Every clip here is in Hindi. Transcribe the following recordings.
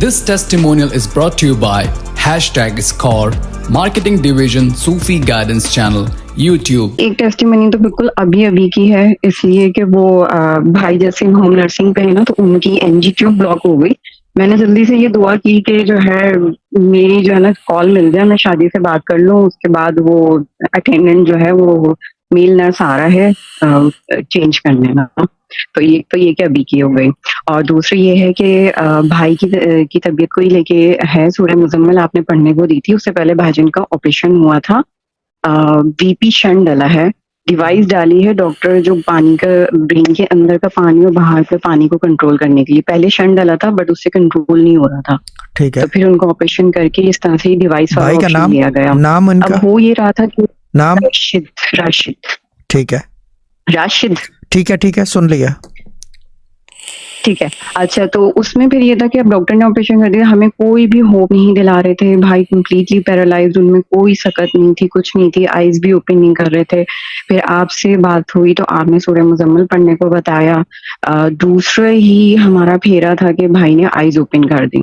This testimonial is brought to you by #Score, Marketing Division, Sufi Guidance Channel, YouTube। एक टेस्टिमनी तो बिल्कुल अभी अभी की है, इसलिए कि वो भाई जैसे होम नर्सिंग पे है ना, तो उनकी एनजी ट्यूब ब्लॉक हो गई। मैंने जल्दी से ये दुआ की कि जो है मेरी जो है ना कॉल मिल जाए, मैं शादी से बात कर लूँ। उसके बाद वो अटेंडेंट जो है वो मेल नर्स आ रहा है चेंज करने ना, तो ये कि अभी की हो गई। और दूसरी ये है कि भाई की तबीयत को ही लेके है। सूरह मुजम्मिल आपने पढ़ने को दी थी, उससे पहले भाईजान का ऑपरेशन हुआ था। वीपी शंट डाला है, डिवाइस डाली है डॉक्टर जो पानी का ब्रेन के अंदर का पानी और बाहर के पानी को कंट्रोल करने के लिए। पहले शंट डाला था बट उससे कंट्रोल नहीं हो रहा था, ठीक है। तो फिर उनको ऑपरेशन करके इस तरह से ही डिवाइस भाई का नाम लिया गया। नाम उनका अब हो ये रहा था कि नाम राशिद ठीक है, राशिद ठीक है, सुन लिया। ठीक है। अच्छा, तो उसमें फिर ये था कि अब डॉक्टर ने ऑपरेशन कर दिया, हमें कोई भी होप नहीं दिला रहे थे। भाई कंप्लीटली पैरालाइज्ड, उनमें कोई सकत नहीं थी, कुछ नहीं थी, आईज भी ओपन नहीं कर रहे थे। फिर आपसे बात हुई तो आपने सूरह मुजम्मिल पढ़ने को बताया। दूसरा ही हमारा फेरा था कि भाई ने आईज ओपन कर दी।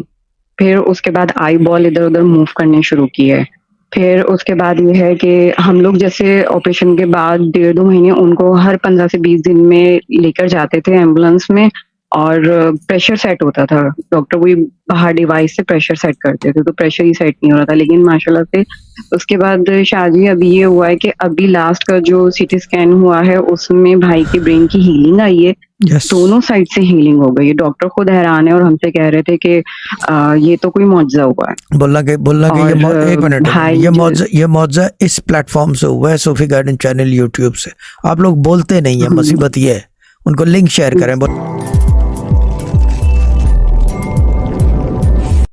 फिर उसके बाद आई बॉल इधर उधर मूव करने शुरू किए। फिर उसके बाद ये है कि हम लोग जैसे ऑपरेशन के बाद 1.5-2 महीने उनको हर 15 से 20 दिन में लेकर जाते थे एम्बुलेंस में, और प्रेशर सेट होता था। डॉक्टर वही बाहर डिवाइस से प्रेशर सेट करते थे, तो प्रेशर ही सेट नहीं हो रहा था। लेकिन माशाल्लाह से उसके बाद शादी अभी ये हुआ है कि अभी लास्ट का जो सीटी स्कैन हुआ है उसमें भाई के ब्रेन की हीलिंग आई है। दोनों साइड से हीलिंग हो गई है। डॉक्टर खुद हैरान है और हमसे कह रहे थे कि ये तो कोई मौजज़ा हुआ है। बोलना कि एक मिनट, ये मौजज़ा इस प्लेटफॉर्म से हुआ है, सूफी गाइडेंस चैनल यूट्यूब से। आप लोग बोलते नहीं है, मुसीबत ये है। उनको लिंक शेयर करें।